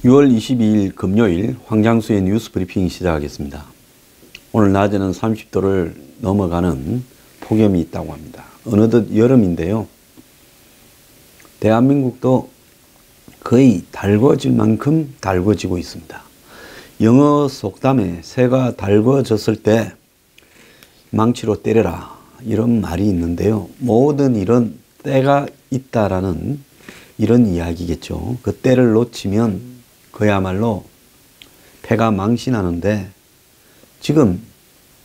6월 22일 금요일 황장수의 뉴스 브리핑 시작하겠습니다. 오늘 낮에는 30도를 넘어가는 폭염이 있다고 합니다. 어느덧 여름인데요. 대한민국도 거의 달궈질 만큼 달궈지고 있습니다. 영어 속담에 새가 달궈졌을 때 망치로 때려라 이런 말이 있는데요. 모든 일은 때가 있다라는 이런 이야기겠죠. 그 때를 놓치면 그야말로 패가 망신하는데 지금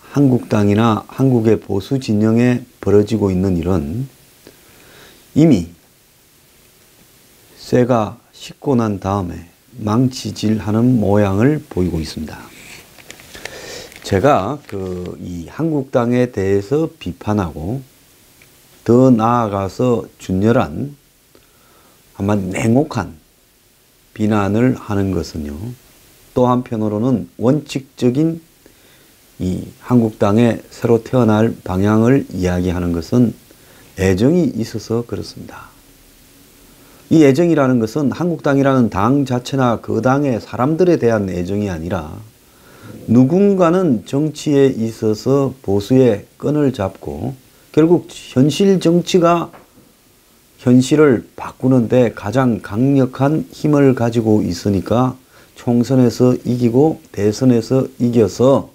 한국당이나 한국의 보수 진영에 벌어지고 있는 일은 이미 쇠가 식고 난 다음에 망치질하는 모양을 보이고 있습니다. 제가 이 한국당에 대해서 비판하고 더 나아가서 준열한 아마 냉혹한 비난을 하는 것은요. 또 한편으로는 원칙적인 이 한국당의 새로 태어날 방향을 이야기하는 것은 애정이 있어서 그렇습니다. 이 애정이라는 것은 한국당이라는 당 자체나 그 당의 사람들에 대한 애정이 아니라 누군가는 정치에 있어서 보수의 끈을 잡고 결국 현실 정치가 현실을 바꾸는데 가장 강력한 힘을 가지고 있으니까 총선에서 이기고 대선에서 이겨서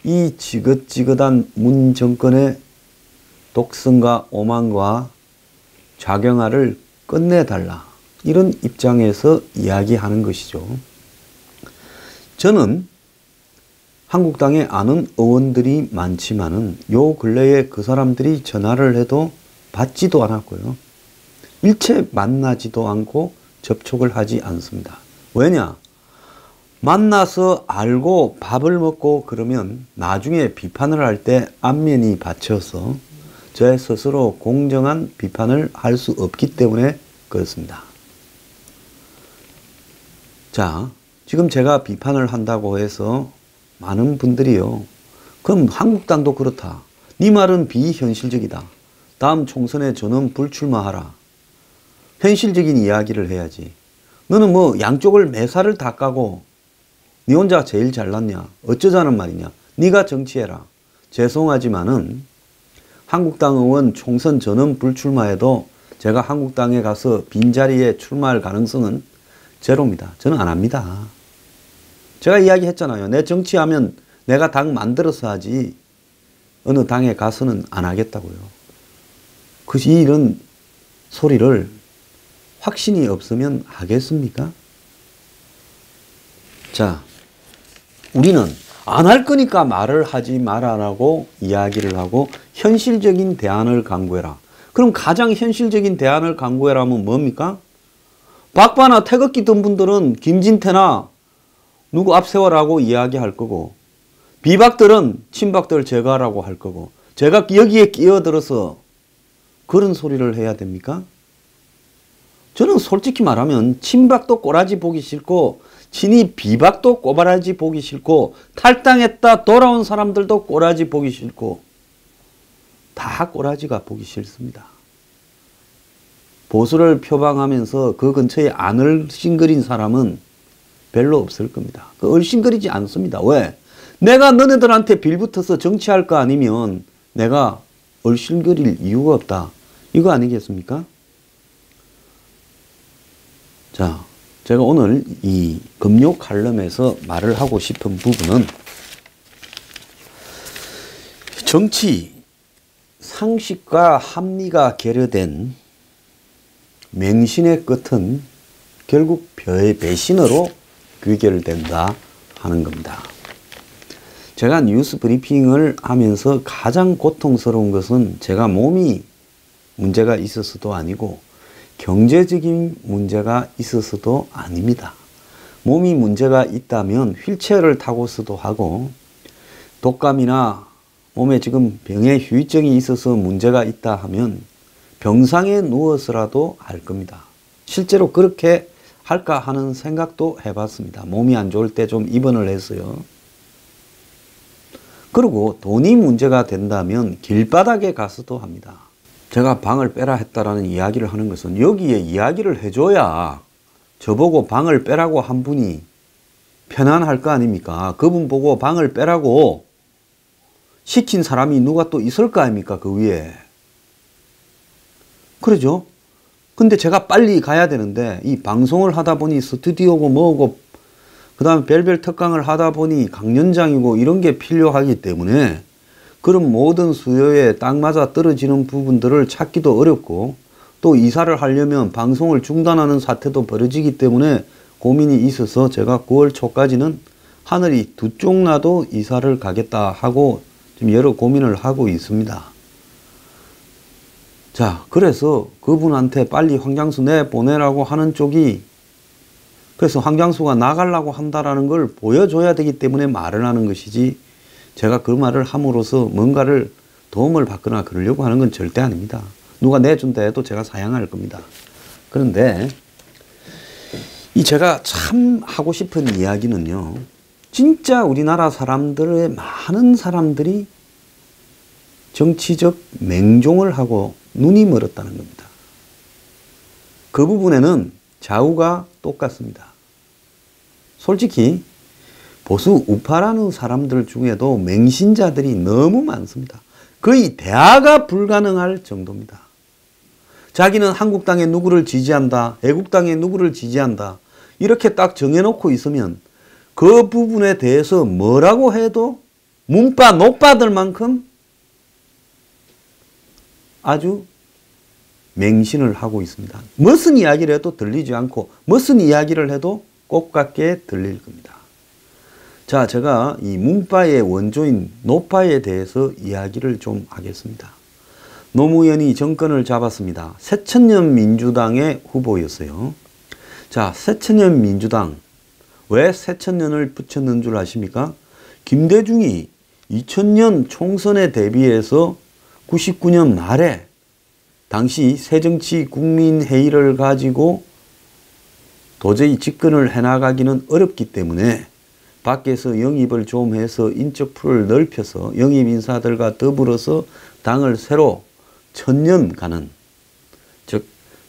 이 지긋지긋한 문 정권의 독선과 오만과 좌경화를 끝내달라. 이런 입장에서 이야기하는 것이죠. 저는 한국당에 아는 의원들이 많지만은 요 근래에 그 사람들이 전화를 해도 받지도 않았고요. 일체 만나지도 않고 접촉을 하지 않습니다. 왜냐? 만나서 알고 밥을 먹고 그러면 나중에 비판을 할 때 안면이 받쳐서 제 스스로 공정한 비판을 할 수 없기 때문에 그렇습니다. 자, 지금 제가 비판을 한다고 해서 많은 분들이요. 그럼 한국당도 그렇다. 네 말은 비현실적이다. 다음 총선에 저는 불출마하라. 현실적인 이야기를 해야지. 너는 뭐 양쪽을 매사를 다 까고 네 혼자 제일 잘났냐? 어쩌자는 말이냐? 네가 정치해라. 죄송하지만은 한국당 의원 총선 저는 불출마해도 제가 한국당에 가서 빈자리에 출마할 가능성은 제로입니다. 저는 안 합니다. 제가 이야기했잖아요. 내 정치하면 내가 당 만들어서 하지 어느 당에 가서는 안 하겠다고요. 이런 소리를 확신이 없으면 하겠습니까? 자, 우리는 안 할 거니까 말을 하지 말아라고 이야기를 하고 현실적인 대안을 강구해라. 그럼 가장 현실적인 대안을 강구해라면 뭡니까? 박바나 태극기 든 분들은 김진태나 누구 앞세워라고 이야기할 거고 비박들은 친박들 제거하라고 할 거고 제가 여기에 끼어들어서 그런 소리를 해야 됩니까? 저는 솔직히 말하면 친박도 꼬라지 보기 싫고 친이 비박도 꼬라지 보기 싫고 탈당했다 돌아온 사람들도 꼬라지 보기 싫고 다 꼬라지가 보기 싫습니다. 보수를 표방하면서 그 근처에 안 얼씬거린 사람은 별로 없을 겁니다. 얼씬거리지 않습니다. 왜? 내가 너네들한테 빌붙어서 정치할 거 아니면 내가 얼씬거릴 이유가 없다. 이거 아니겠습니까? 자, 제가 오늘 이 금요 칼럼에서 말을 하고 싶은 부분은 정치, 상식과 합리가 결여된 맹신의 끝은 결국 배신으로 귀결된다 하는 겁니다. 제가 뉴스 브리핑을 하면서 가장 고통스러운 것은 제가 몸이 문제가 있어서도 아니고 경제적인 문제가 있어서도 아닙니다. 몸이 문제가 있다면 휠체어를 타고서도 하고 독감이나 몸에 지금 병의 후유증이 있어서 문제가 있다 하면 병상에 누워서라도 할 겁니다. 실제로 그렇게 할까 하는 생각도 해봤습니다. 몸이 안 좋을 때 좀 입원을 했어요. 그리고 돈이 문제가 된다면 길바닥에 가서도 합니다. 제가 방을 빼라 했다라는 이야기를 하는 것은 여기에 이야기를 해줘야 저보고 방을 빼라고 한 분이 편안할 거 아닙니까? 그분 보고 방을 빼라고 시킨 사람이 누가 또 있을 거 아닙니까? 그 위에. 그러죠? 근데 제가 빨리 가야 되는데 이 방송을 하다 보니 스튜디오고 뭐고 그 다음에 별별 특강을 하다 보니 강연장이고 이런 게 필요하기 때문에 그런 모든 수요에 딱 맞아 떨어지는 부분들을 찾기도 어렵고 또 이사를 하려면 방송을 중단하는 사태도 벌어지기 때문에 고민이 있어서 제가 9월 초까지는 하늘이 두 쪽 나도 이사를 가겠다 하고 지금 여러 고민을 하고 있습니다. 자, 그래서 그분한테 빨리 황장수 내보내라고 하는 쪽이 그래서 황장수가 나가려고 한다라는 걸 보여줘야 되기 때문에 말을 하는 것이지 제가 그 말을 함으로써 뭔가를 도움을 받거나 그러려고 하는 건 절대 아닙니다. 누가 내준다 해도 제가 사양할 겁니다. 그런데 이 제가 참 하고 싶은 이야기는요. 진짜 우리나라 사람들의 많은 사람들이 정치적 맹종을 하고 눈이 멀었다는 겁니다. 그 부분에는 좌우가 똑같습니다. 솔직히 보수 우파라는 사람들 중에도 맹신자들이 너무 많습니다. 거의 대화가 불가능할 정도입니다. 자기는 한국당에 누구를 지지한다, 애국당에 누구를 지지한다 이렇게 딱 정해놓고 있으면 그 부분에 대해서 뭐라고 해도 문바 노빠들 만큼 아주 맹신을 하고 있습니다. 무슨 이야기를 해도 들리지 않고 무슨 이야기를 해도 꼭 같게 들릴 겁니다. 자, 제가 이 문파의 원조인 노파에 대해서 이야기를 좀 하겠습니다. 노무현이 정권을 잡았습니다. 새천년 민주당의 후보였어요. 자, 새천년 민주당 왜 새천년을 붙였는 줄 아십니까? 김대중이 2000년 총선에 대비해서 99년 말에 당시 새정치국민회의를 가지고 도저히 집권을 해나가기는 어렵기 때문에 밖에서 영입을 좀 해서 인적풀을 넓혀서 영입 인사들과 더불어서 당을 새로 1000년 가는 즉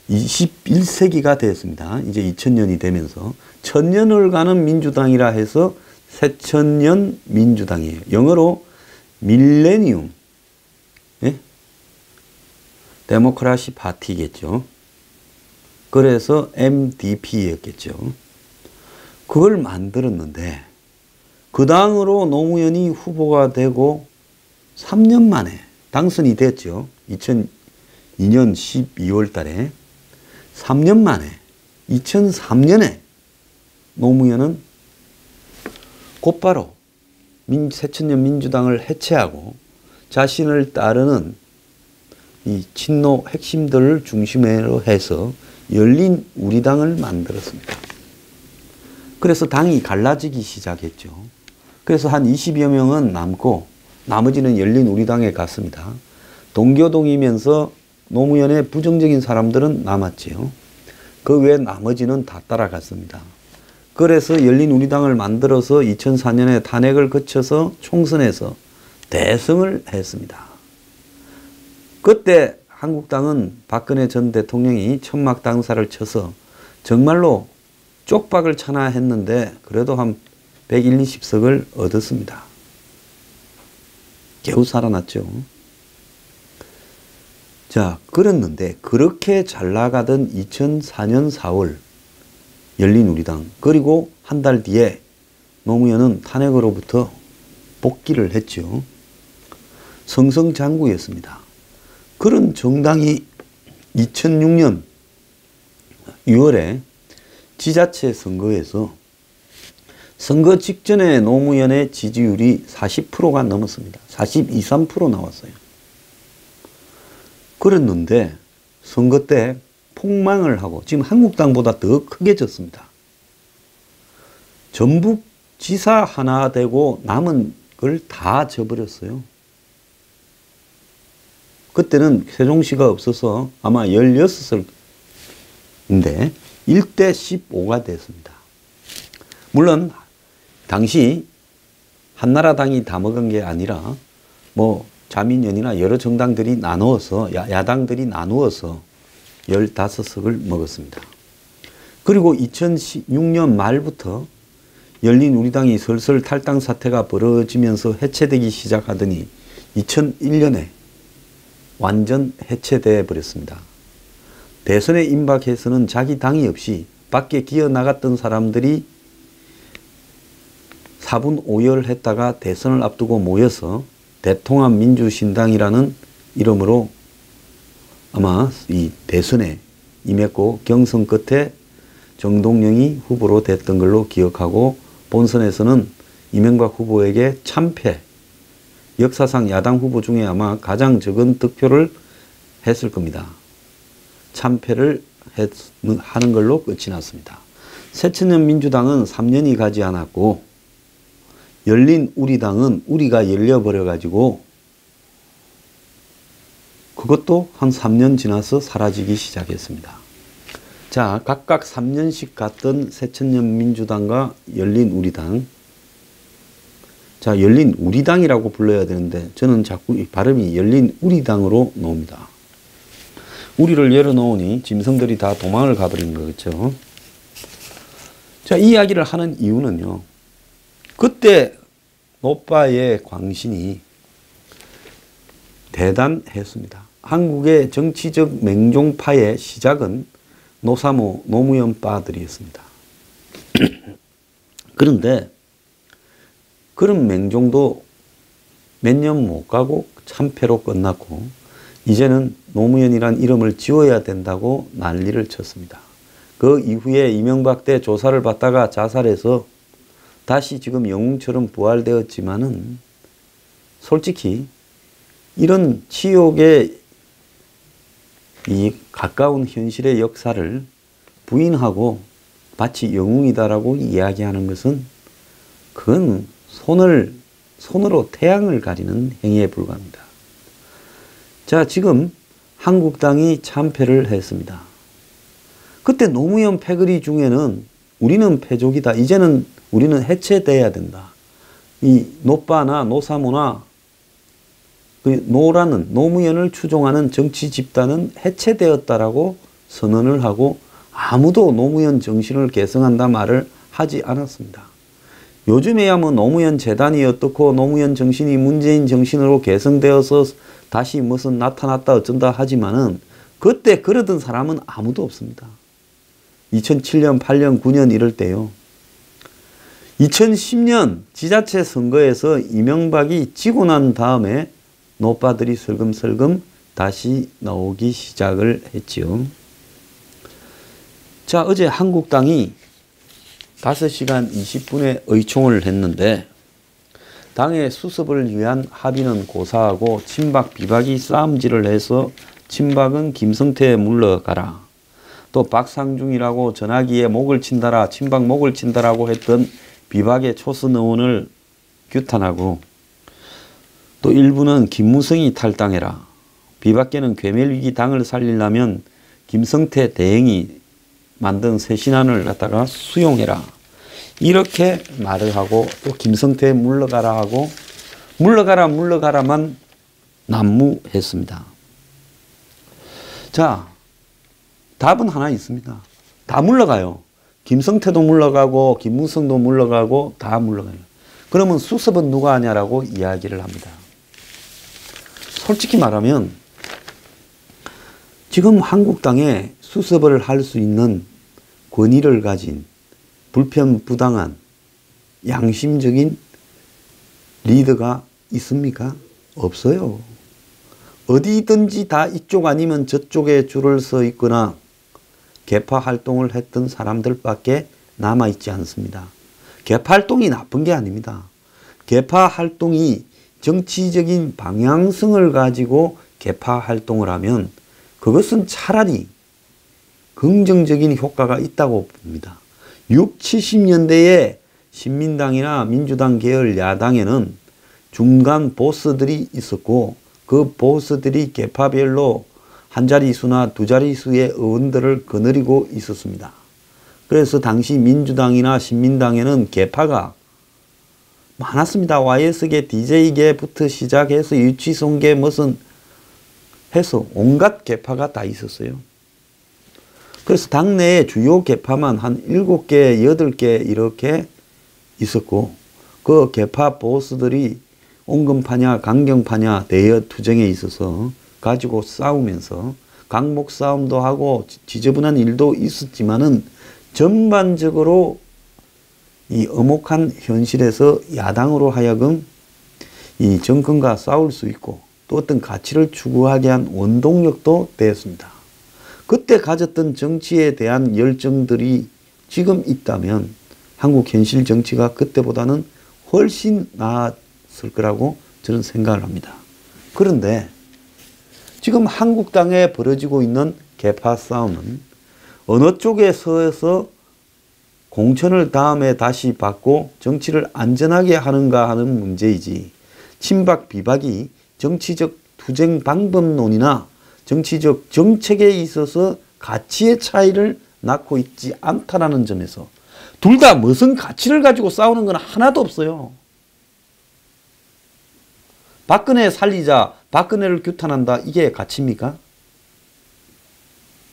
21세기가 되었습니다. 이제 2000년이 되면서 1000년을 가는 민주당이라 해서 새천년 민주당이에요. 영어로 밀레니움 데모크라시 파티겠죠. 그래서 MDP였겠죠. 그걸 만들었는데 그 당으로 노무현이 후보가 되고 3년 만에 당선이 됐죠. 2002년 12월 달에 3년 만에 2003년에 노무현은 곧바로 새천년 민주당을 해체하고 자신을 따르는 이 친노 핵심들을 중심으로 해서 열린 우리당을 만들었습니다. 그래서 당이 갈라지기 시작했죠. 그래서 한 20여 명은 남고 나머지는 열린 우리당에 갔습니다. 동교동이면서 노무현의 부정적인 사람들은 남았지요. 그 외 나머지는 다 따라갔습니다. 그래서 열린 우리당을 만들어서 2004년에 탄핵을 거쳐서 총선에서 대승을 했습니다. 그때 한국당은 박근혜 전 대통령이 천막 당사를 쳐서 정말로 쪽박을 쳐나 했는데 그래도 한 120, 20석을 얻었습니다. 겨우 살아났죠. 자, 그랬는데 그렇게 잘 나가던 2004년 4월 열린우리당 그리고 한 달 뒤에 노무현은 탄핵으로부터 복귀를 했죠. 승승장구였습니다. 그런 정당이 2006년 6월에 지자체 선거에서 선거 직전에 노무현의 지지율이 40%가 넘었습니다. 42, 3% 나왔어요. 그랬는데 선거 때 폭망을 하고 지금 한국당보다 더 크게 졌습니다. 전북 지사 하나 되고 남은 걸 다 져버렸어요. 그때는 세종시가 없어서 아마 16석인데 1대 15가 됐습니다. 물론 당시 한나라당이 다 먹은 게 아니라 뭐 자민련이나 여러 정당들이 나누어서 야당들이 나누어서 15석을 먹었습니다. 그리고 2016년 말부터 열린우리당이 슬슬 탈당 사태가 벌어지면서 해체되기 시작하더니 2001년에 완전 해체되어 버렸습니다. 대선에 임박해서는 자기 당이 없이 밖에 기어 나갔던 사람들이 4분 5열 했다가 대선을 앞두고 모여서 대통합민주신당이라는 이름으로 아마 이 대선에 임했고 경선 끝에 정동영이 후보로 됐던 걸로 기억하고 본선에서는 이명박 후보에게 참패, 역사상 야당 후보 중에 아마 가장 적은 득표를 했을 겁니다. 참패를 하는 걸로 끝이 났습니다. 새천년민주당은 3년이 가지 않았고 열린우리당은 우리가 열려버려가지고 그것도 한 3년 지나서 사라지기 시작했습니다. 자, 각각 3년씩 갔던 새천년민주당과 열린우리당. 자, 열린우리당이라고 불러야 되는데 저는 자꾸 이 발음이 열린우리당으로 나옵니다. 우리를 열어놓으니 짐승들이 다 도망을 가버린 거겠죠. 자, 이 이야기를 하는 이유는요. 그때 노빠의 광신이 대단했습니다. 한국의 정치적 맹종파의 시작은 노사모, 노무현파들이었습니다. 그런데 그런 맹종도 몇 년 못 가고 참패로 끝났고 이제는 노무현이란 이름을 지워야 된다고 난리를 쳤습니다. 그 이후에 이명박 때 조사를 받다가 자살해서 다시 지금 영웅처럼 부활되었지만은 솔직히 이런 치욕의 이 가까운 현실의 역사를 부인하고 마치 영웅이다라고 이야기하는 것은 그건 손으로 태양을 가리는 행위에 불과합니다. 자, 지금 한국당이 참패를 했습니다. 그때 노무현 패거리 중에는 우리는 패족이다. 이제는 우리는 해체돼야 된다. 이 노빠나 노사모나 그 노라는 노무현을 추종하는 정치 집단은 해체되었다라고 선언을 하고 아무도 노무현 정신을 계승한다 말을 하지 않았습니다. 요즘에야 뭐 노무현 재단이 어떻고 노무현 정신이 문재인 정신으로 계승되어서 다시 무슨 나타났다 어쩐다 하지만은 그때 그러던 사람은 아무도 없습니다. 2007년, 8년, 9년 이럴 때요. 2010년 지자체 선거에서 이명박이 지고 난 다음에 노빠들이 슬금슬금 다시 나오기 시작을 했지요. 자, 어제 한국당이 5시간 20분의 의총을 했는데 당의 수습을 위한 합의는 고사하고 친박 비박이 싸움질을 해서 친박은 김성태에 물러가라. 또 박상중이라고 전화기에 목을 친다라, 친박 목을 친다라고 했던 비박의 초선 의원을 규탄하고 또 일부는 김무성이 탈당해라. 비박계는 괴멸위기 당을 살리려면 김성태 대행이 만든 새 신안을 갖다가 수용해라. 이렇게 말을 하고 또 김성태에 물러가라 하고 물러가라만 난무했습니다. 자, 답은 하나 있습니다. 다 물러가요. 김성태도 물러가고 김무성도 물러가고 다 물러가요. 그러면 수습은 누가 하냐라고 이야기를 합니다. 솔직히 말하면 지금 한국당에 수습을 할 수 있는 권위를 가진 불편부당한 양심적인 리더가 있습니까? 없어요. 어디든지 다 이쪽 아니면 저쪽에 줄을 서 있거나 개파 활동을 했던 사람들밖에 남아있지 않습니다. 개파 활동이 나쁜 게 아닙니다. 개파 활동이 정치적인 방향성을 가지고 개파 활동을 하면 그것은 차라리 긍정적인 효과가 있다고 봅니다. 60, 70년대에 신민당이나 민주당 계열 야당에는 중간 보스들이 있었고 그 보스들이 개파별로 한 자릿수나 두 자릿수의 의원들을 거느리고 있었습니다. 그래서 당시 민주당이나 신민당에는 개파가 많았습니다. YS계, DJ계부터 시작해서 유치송계 무슨 해서 온갖 개파가 다 있었어요. 그래서 당내에 주요 계파만 한 7개, 8개 이렇게 있었고 그 계파 보스들이 온건파냐 강경파냐 대여투쟁에 있어서 가지고 싸우면서 강목 싸움도 하고 지저분한 일도 있었지만은 전반적으로 이 엄혹한 현실에서 야당으로 하여금 이 정권과 싸울 수 있고 또 어떤 가치를 추구하게 한 원동력도 되었습니다. 그때 가졌던 정치에 대한 열정들이 지금 있다면 한국 현실 정치가 그때보다는 훨씬 나았을 거라고 저는 생각을 합니다. 그런데 지금 한국당에 벌어지고 있는 계파 싸움은 어느 쪽에 서서 공천을 다음에 다시 받고 정치를 안전하게 하는가 하는 문제이지 친박 비박이 정치적 투쟁 방법론이나 정치적 정책에 있어서 가치의 차이를 낳고 있지 않다라는 점에서 둘 다 무슨 가치를 가지고 싸우는 건 하나도 없어요. 박근혜 살리자, 박근혜를 규탄한다, 이게 가치입니까?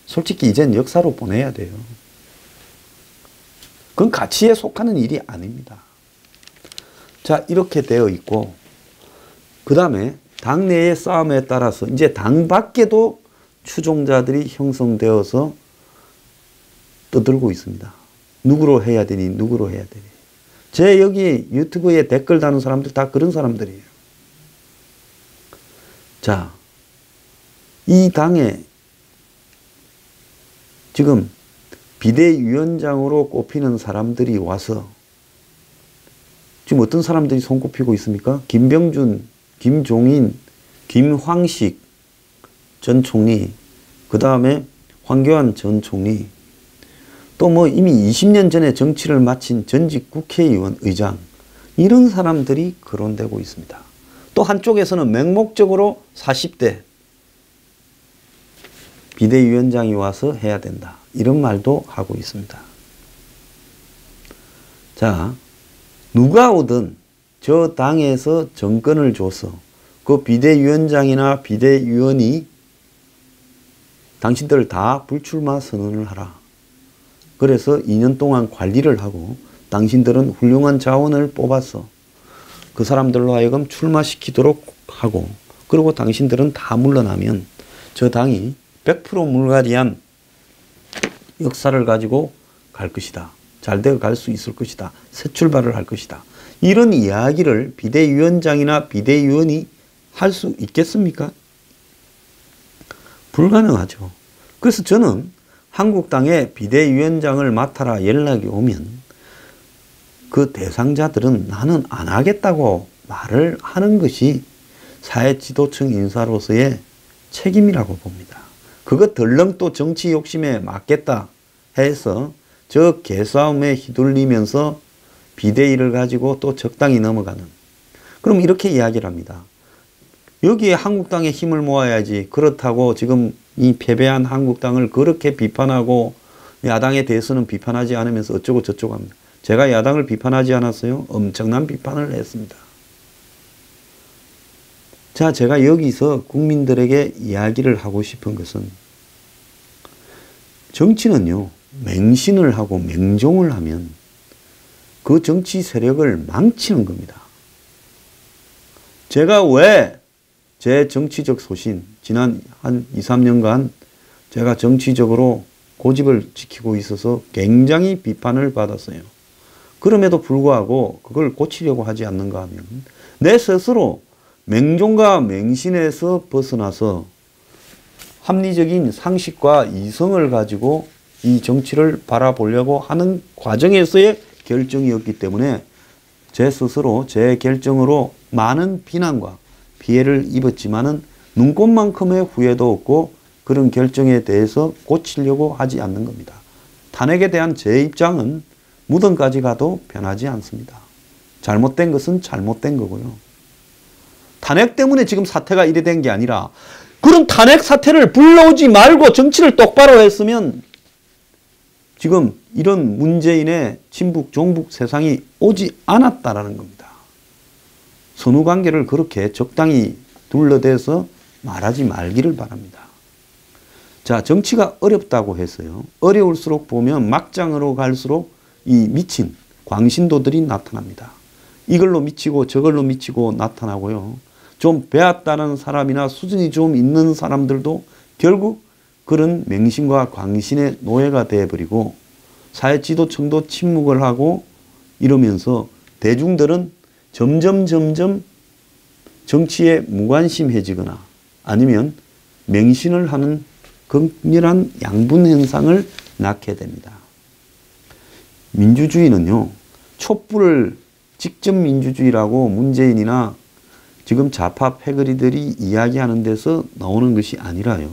솔직히 이젠 역사로 보내야 돼요. 그건 가치에 속하는 일이 아닙니다. 자, 이렇게 되어 있고 그 다음에 당내의 싸움에 따라서 이제 당 밖에도 추종자들이 형성되어서 떠들고 있습니다. 누구로 해야 되니 누구로 해야 되니. 제 여기 유튜브에 댓글 다는 사람들 다 그런 사람들이에요. 자, 이 당에 지금 비대위원장으로 꼽히는 사람들이 와서 지금 어떤 사람들이 손꼽히고 있습니까? 김병준, 김종인, 김황식 전 총리, 그 다음에 황교안 전 총리, 또 뭐 이미 20년 전에 정치를 마친 전직 국회의원 의장, 이런 사람들이 거론되고 있습니다. 또 한쪽에서는 맹목적으로 40대 비대위원장이 와서 해야 된다, 이런 말도 하고 있습니다. 자, 누가 오든 저 당에서 정권을 줘서 그 비대위원장이나 비대위원이 당신들 다 불출마 선언을 하라. 그래서 2년 동안 관리를 하고 당신들은 훌륭한 자원을 뽑아서 그 사람들로 하여금 출마시키도록 하고, 그리고 당신들은 다 물러나면 저 당이 100% 물갈이한 역사를 가지고 갈 것이다. 잘 되어 갈 수 있을 것이다. 새 출발을 할 것이다. 이런 이야기를 비대위원장이나 비대위원이 할 수 있겠습니까? 불가능하죠. 그래서 저는 한국당에 비대위원장을 맡아라 연락이 오면 그 대상자들은 나는 안 하겠다고 말을 하는 것이 사회 지도층 인사로서의 책임이라고 봅니다. 그거 덜렁 또 정치 욕심에 맞겠다 해서 저 개싸움에 휘둘리면서 비대위를 가지고 또 적당히 넘어가는, 그럼 이렇게 이야기를 합니다. 여기에 한국당에 힘을 모아야지. 그렇다고 지금 이 패배한 한국당을 그렇게 비판하고 야당에 대해서는 비판하지 않으면서 어쩌고 저쩌고 합니다. 제가 야당을 비판하지 않았어요? 엄청난 비판을 했습니다. 자, 제가 여기서 국민들에게 이야기를 하고 싶은 것은 정치는요, 맹신을 하고 맹종을 하면 그 정치 세력을 망치는 겁니다. 제가 왜 제 정치적 소신, 지난 한 2, 3년간 제가 정치적으로 고집을 지키고 있어서 굉장히 비판을 받았어요. 그럼에도 불구하고 그걸 고치려고 하지 않는가 하면 내 스스로 맹종과 맹신에서 벗어나서 합리적인 상식과 이성을 가지고 이 정치를 바라보려고 하는 과정에서의 결정이었기 때문에 제 스스로 제 결정으로 많은 비난과 피해를 입었지만은 눈꽃만큼의 후회도 없고 그런 결정에 대해서 고치려고 하지 않는 겁니다. 탄핵에 대한 제 입장은 무덤까지 가도 변하지 않습니다. 잘못된 것은 잘못된 거고요. 탄핵 때문에 지금 사태가 이래 된 게 아니라 그런 탄핵 사태를 불러오지 말고 정치를 똑바로 했으면 지금 이런 문재인의 친북 종북 세상이 오지 않았다라는 겁니다. 선후관계를 그렇게 적당히 둘러대서 말하지 말기를 바랍니다. 자, 정치가 어렵다고 해서요. 어려울수록 보면 막장으로 갈수록 이 미친 광신도들이 나타납니다. 이걸로 미치고 저걸로 미치고 나타나고요. 좀 배웠다는 사람이나 수준이 좀 있는 사람들도 결국 그런 맹신과 광신의 노예가 되어버리고 사회 지도층도 침묵을 하고 이러면서 대중들은 점점 정치에 무관심해지거나 아니면 맹신을 하는 극렬한 양분 현상을 낳게 됩니다. 민주주의는요, 촛불을 직접 민주주의라고 문재인이나 지금 좌파 패거리들이 이야기하는 데서 나오는 것이 아니라요.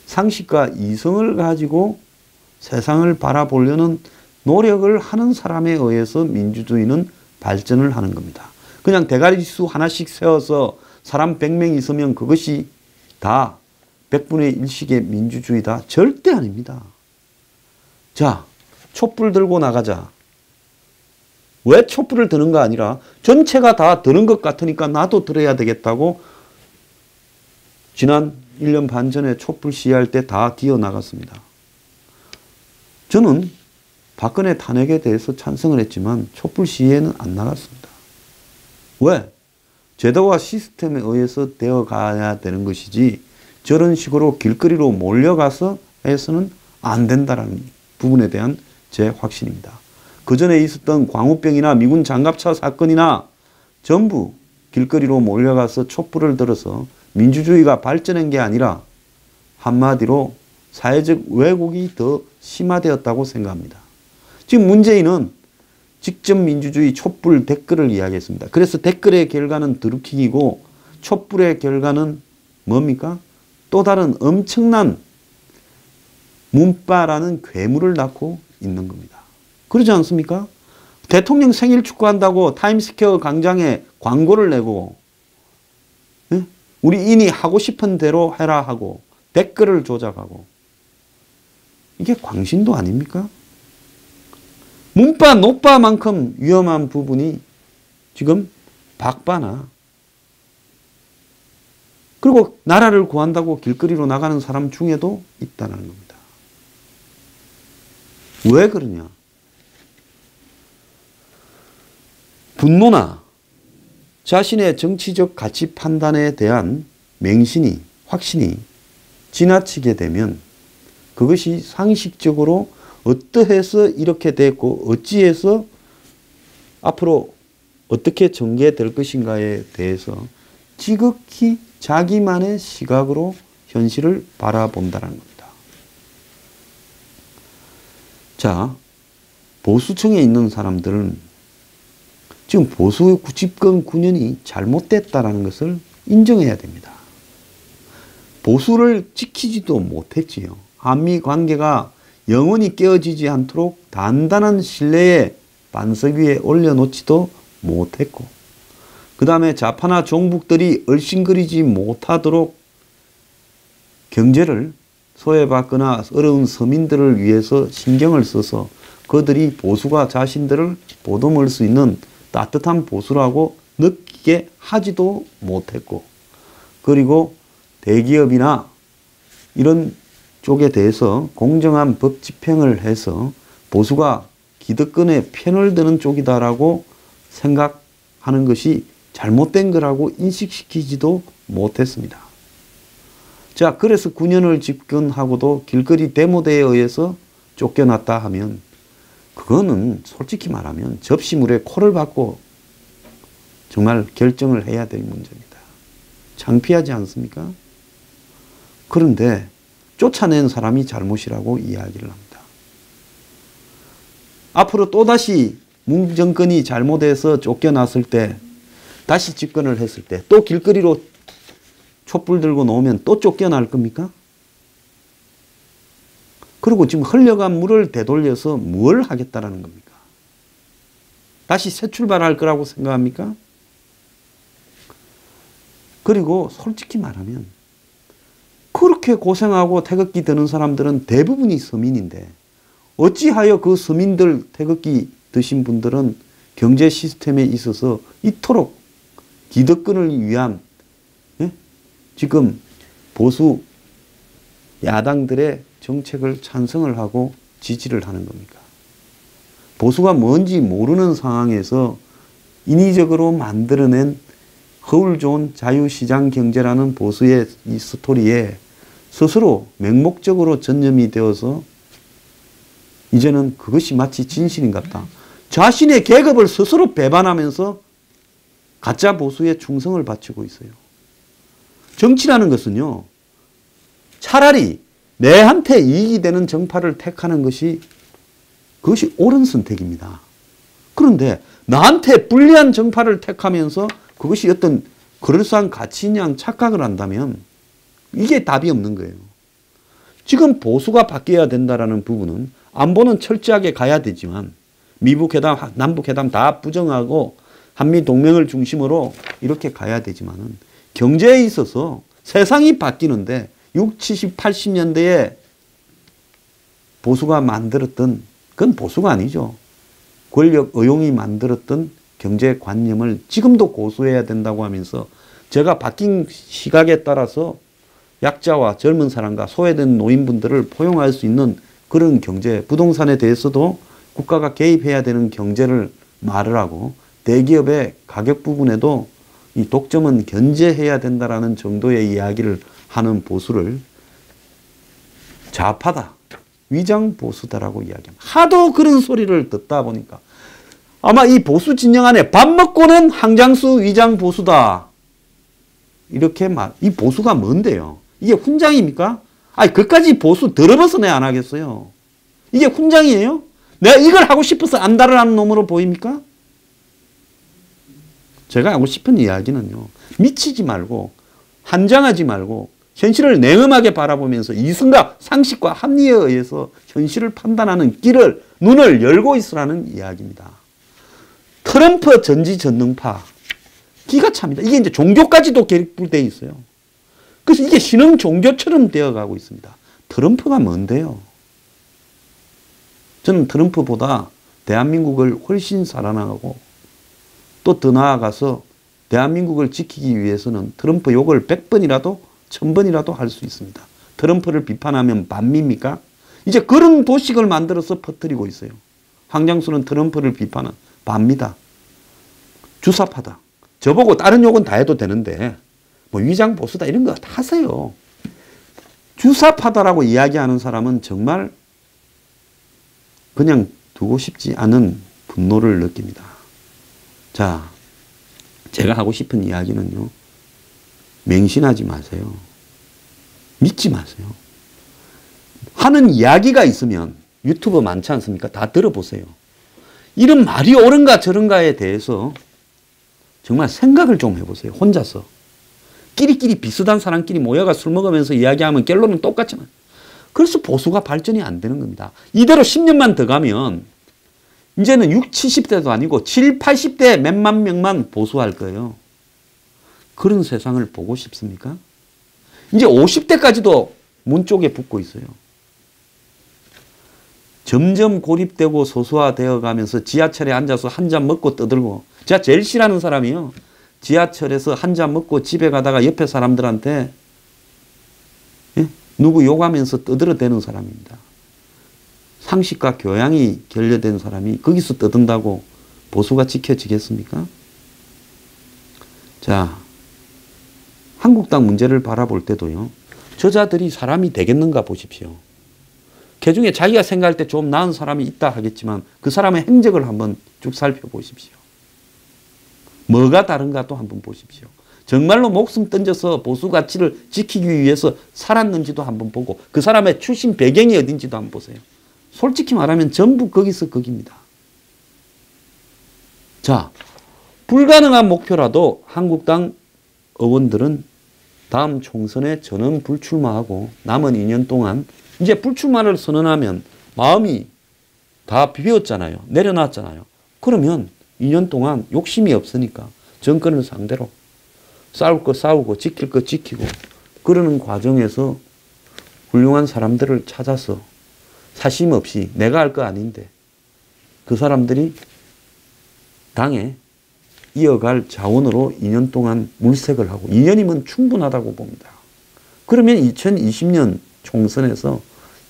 상식과 이성을 가지고 세상을 바라보려는 노력을 하는 사람에 의해서 민주주의는 발전을 하는 겁니다. 그냥 대가리수 하나씩 세워서 사람 100명 있으면 그것이 다 100분의 1씩의 민주주의다. 절대 아닙니다. 자, 촛불 들고 나가자. 왜 촛불을 드는가 아니라 전체가 다 드는 것 같으니까 나도 들어야 되겠다고 지난 1년 반 전에 촛불 시위할 때 다 기어나갔습니다. 저는 박근혜 탄핵에 대해서 찬성을 했지만 촛불 시위에는 안 나갔습니다. 왜? 제도와 시스템에 의해서 되어가야 되는 것이지 저런 식으로 길거리로 몰려가서 해서는 안 된다는 부분에 대한 제 확신입니다. 그 전에 있었던 광우병이나 미군 장갑차 사건이나 전부 길거리로 몰려가서 촛불을 들어서 민주주의가 발전한 게 아니라 한마디로 사회적 왜곡이 더 심화되었다고 생각합니다. 지금 문재인은 직접 민주주의 촛불 댓글을 이야기했습니다. 그래서 댓글의 결과는 드루킹이고 촛불의 결과는 뭡니까? 또 다른 엄청난 문바라는 괴물을 낳고 있는 겁니다. 그러지 않습니까? 대통령 생일 축하한다고 타임스퀘어 광장에 광고를 내고 우리 인이 하고 싶은 대로 해라 하고 댓글을 조작하고 이게 광신도 아닙니까? 문바, 노바만큼 위험한 부분이 지금 박바나 그리고 나라를 구한다고 길거리로 나가는 사람 중에도 있다는 겁니다. 왜 그러냐? 분노나 자신의 정치적 가치 판단에 대한 맹신이, 확신이 지나치게 되면 그것이 상식적으로 어떠해서 이렇게 됐고 어찌해서 앞으로 어떻게 전개될 것인가에 대해서 지극히 자기만의 시각으로 현실을 바라본다는 겁니다. 자, 보수층에 있는 사람들은 지금 보수 집권 9년이 잘못됐다는 것을 인정해야 됩니다. 보수를 지키지도 못했지요. 한미 관계가 영원히 깨어지지 않도록 단단한 신뢰의 반석 위에 올려놓지도 못했고 그 다음에 좌파나 종북들이 얼씬거리지 못하도록 경제를 소외받거나 어려운 서민들을 위해서 신경을 써서 그들이 보수가 자신들을 보듬을 수 있는 따뜻한 보수라고 느끼게 하지도 못했고 그리고 대기업이나 이런 쪽에 대해서 공정한 법 집행을 해서 보수가 기득권에 편을 드는 쪽이다라고 생각하는 것이 잘못된 거라고 인식시키지도 못했습니다. 자, 그래서 9년을 집권하고도 길거리 데모대에 의해서 쫓겨났다 하면 그거는 솔직히 말하면 접시물에 코를 박고 정말 결정을 해야 될 문제입니다. 창피하지 않습니까? 그런데 쫓아낸 사람이 잘못이라고 이야기를 합니다. 앞으로 또다시 문 정권이 잘못해서 쫓겨났을 때 다시 집권을 했을 때 또 길거리로 촛불 들고 놓으면 또 쫓겨날 겁니까? 그리고 지금 흘려간 물을 되돌려서 뭘 하겠다라는 겁니까? 다시 새 출발할 거라고 생각합니까? 그리고 솔직히 말하면 그렇게 고생하고 태극기 드는 사람들은 대부분이 서민인데 어찌하여 그 서민들 태극기 드신 분들은 경제 시스템에 있어서 이토록 기득권을 위한 지금 보수 야당들의 정책을 찬성을 하고 지지를 하는 겁니까? 보수가 뭔지 모르는 상황에서 인위적으로 만들어낸 허울 좋은 자유시장 경제라는 보수의 이 스토리에 스스로 맹목적으로 전념이 되어서 이제는 그것이 마치 진실인 것 같다. 자신의 계급을 스스로 배반하면서 가짜 보수에 충성을 바치고 있어요. 정치라는 것은요, 차라리 내한테 이익이 되는 정파를 택하는 것이 그것이 옳은 선택입니다. 그런데 나한테 불리한 정파를 택하면서 그것이 어떤 그럴싸한 가치인 양 착각을 한다면 이게 답이 없는 거예요. 지금 보수가 바뀌어야 된다라는 부분은 안보는 철저하게 가야 되지만 미북회담, 남북회담 다 부정하고 한미동맹을 중심으로 이렇게 가야 되지만은 경제에 있어서 세상이 바뀌는데 60, 70, 80년대에 보수가 만들었던, 그건 보수가 아니죠. 권력 의용이 만들었던 경제관념을 지금도 고수해야 된다고 하면서 제가 바뀐 시각에 따라서 약자와 젊은 사람과 소외된 노인분들을 포용할 수 있는 그런 경제, 부동산에 대해서도 국가가 개입해야 되는 경제를 말을 하고 대기업의 가격 부분에도 이 독점은 견제해야 된다라는 정도의 이야기를 하는 보수를 좌파다, 위장보수다라고 이야기합니다. 하도 그런 소리를 듣다 보니까 아마 이 보수 진영 안에 밥 먹고는 항장수 위장보수다. 이렇게 이 보수가 뭔데요? 이게 훈장입니까? 아니, 그까지 보수 더러워서 내가 안 하겠어요. 이게 훈장이에요? 내가 이걸 하고 싶어서 안달을 하는 놈으로 보입니까? 제가 하고 싶은 이야기는요, 미치지 말고 한장하지 말고 현실을 냉엄하게 바라보면서 이성과 상식과 합리에 의해서 현실을 판단하는 길을, 눈을 열고 있으라는 이야기입니다. 트럼프 전지전능파 기가 찹니다. 이게 이제 종교까지도 결부되어 있어요. 그래서 이게 신흥 종교처럼 되어가고 있습니다. 트럼프가 뭔데요? 저는 트럼프보다 대한민국을 훨씬 사랑하고 또 더 나아가서 대한민국을 지키기 위해서는 트럼프 욕을 100번이라도 1000번이라도 할 수 있습니다. 트럼프를 비판하면 반미입니까? 이제 그런 도식을 만들어서 퍼뜨리고 있어요. 황장수는 트럼프를 비판한 반미다. 주사파다. 저보고 다른 욕은 다 해도 되는데 뭐 위장보수다 이런 거 다 하세요. 주사파다라고 이야기하는 사람은 정말 그냥 두고 싶지 않은 분노를 느낍니다. 자, 제가 하고 싶은 이야기는요, 맹신하지 마세요. 믿지 마세요. 하는 이야기가 있으면 유튜브 많지 않습니까? 다 들어보세요. 이런 말이 옳은가 저른가에 대해서 정말 생각을 좀 해보세요. 혼자서. 끼리끼리 비슷한 사람끼리 모여가 술 먹으면서 이야기하면 결론은 똑같지만, 그래서 보수가 발전이 안 되는 겁니다. 이대로 10년만 더 가면 이제는 60, 70대도 아니고 7, 80대 몇만 명만 보수할 거예요. 그런 세상을 보고 싶습니까? 이제 50대까지도 문 쪽에 붙고 있어요. 점점 고립되고 소수화되어 가면서 지하철에 앉아서 한 잔 먹고 떠들고, 제가 제일 싫어하는 사람이요, 지하철에서 한 잔 먹고 집에 가다가 옆에 사람들한테 누구 욕하면서 떠들어대는 사람입니다. 상식과 교양이 결여된 사람이 거기서 떠든다고 보수가 지켜지겠습니까? 자, 한국당 문제를 바라볼 때도요, 저자들이 사람이 되겠는가 보십시오. 그중에 자기가 생각할 때 좀 나은 사람이 있다 하겠지만 그 사람의 행적을 한번 쭉 살펴보십시오. 뭐가 다른가 또 한번 보십시오. 정말로 목숨 던져서 보수 가치를 지키기 위해서 살았는지도 한번 보고 그 사람의 출신 배경이 어딘지도 한번 보세요. 솔직히 말하면 전부 거기서 거기입니다. 자, 불가능한 목표라도 한국당 의원들은 다음 총선에 전원 불출마하고 남은 2년 동안, 이제 불출마를 선언하면 마음이 다 비었잖아요. 내려놨잖아요. 그러면 2년 동안 욕심이 없으니까 정권을 상대로 싸울 거 싸우고 지킬 거 지키고, 그러는 과정에서 훌륭한 사람들을 찾아서 사심 없이, 내가 할 거 아닌데 그 사람들이 당에 이어갈 자원으로 2년 동안 물색을 하고, 2년이면 충분하다고 봅니다. 그러면 2020년 총선에서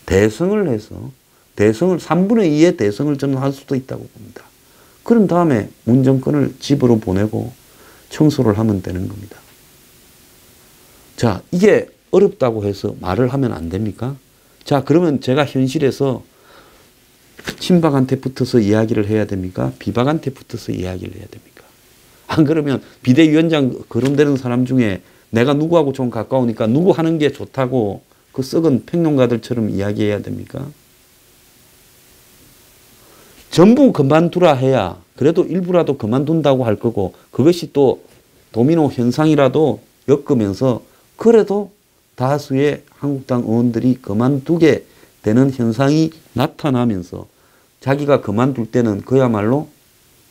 대승을 해서 대승을 3분의 2의 대승을 저는 할 수도 있다고 봅니다. 그런 다음에 문 정권을 집으로 보내고 청소를 하면 되는 겁니다. 자, 이게 어렵다고 해서 말을 하면 안 됩니까? 자, 그러면 제가 현실에서 친박한테 붙어서 이야기를 해야 됩니까? 비박한테 붙어서 이야기를 해야 됩니까? 안 그러면 비대위원장 거론되는 사람 중에 내가 누구하고 좀 가까우니까 누구 하는 게 좋다고 그 썩은 평론가들처럼 이야기해야 됩니까? 전부 그만두라 해야 그래도 일부라도 그만둔다고 할 거고 그것이 또 도미노 현상이라도 엮으면서 그래도 다수의 한국당 의원들이 그만두게 되는 현상이 나타나면서 자기가 그만둘 때는 그야말로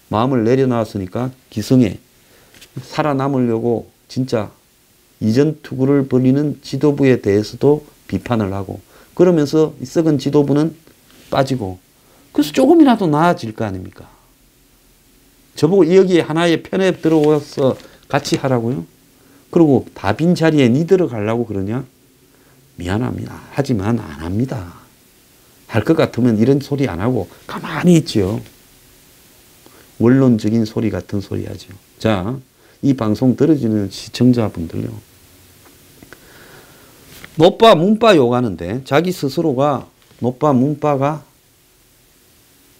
마음을 내려놨으니까 기성에 살아남으려고 진짜 이전 투구를 벌이는 지도부에 대해서도 비판을 하고 그러면서 이 썩은 지도부는 빠지고 그래서 조금이라도 나아질 거 아닙니까? 저보고 여기에 하나의 편에 들어와서 같이 하라고요? 그리고 다 빈 자리에 니 들어가려고 그러냐? 미안합니다. 하지만 안 합니다. 할 것 같으면 이런 소리 안 하고 가만히 있죠. 원론적인 소리 같은 소리 하죠. 자, 이 방송 들어주는 시청자분들요. 노빠 문빠 욕하는데 자기 스스로가 노빠 문빠가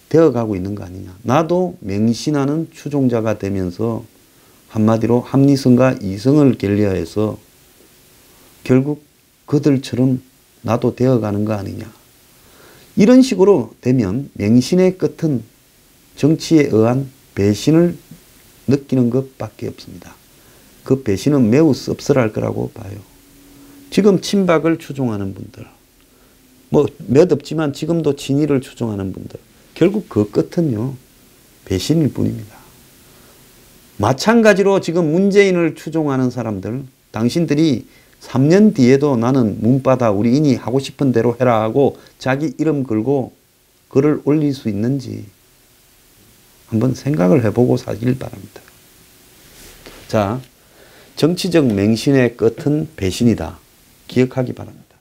되어가고 있는 거 아니냐. 나도 맹신하는 추종자가 되면서 한마디로 합리성과 이성을 결여해서 결국 그들처럼 나도 되어가는 거 아니냐. 이런 식으로 되면 맹신의 끝은 정치에 의한 배신을 느끼는 것밖에 없습니다. 그 배신은 매우 씁쓸할 거라고 봐요. 지금 친박을 추종하는 분들, 뭐 몇 없지만 지금도 친이를 추종하는 분들, 결국 그 끝은요, 배신일 뿐입니다. 마찬가지로 지금 문재인을 추종하는 사람들, 당신들이 3년 뒤에도 나는 문바다 우리 인이 하고 싶은 대로 해라 하고 자기 이름 걸고 글을 올릴 수 있는지 한번 생각을 해보고 사길 바랍니다. 자, 정치적 맹신의 끝은 배신이다. 기억하기 바랍니다.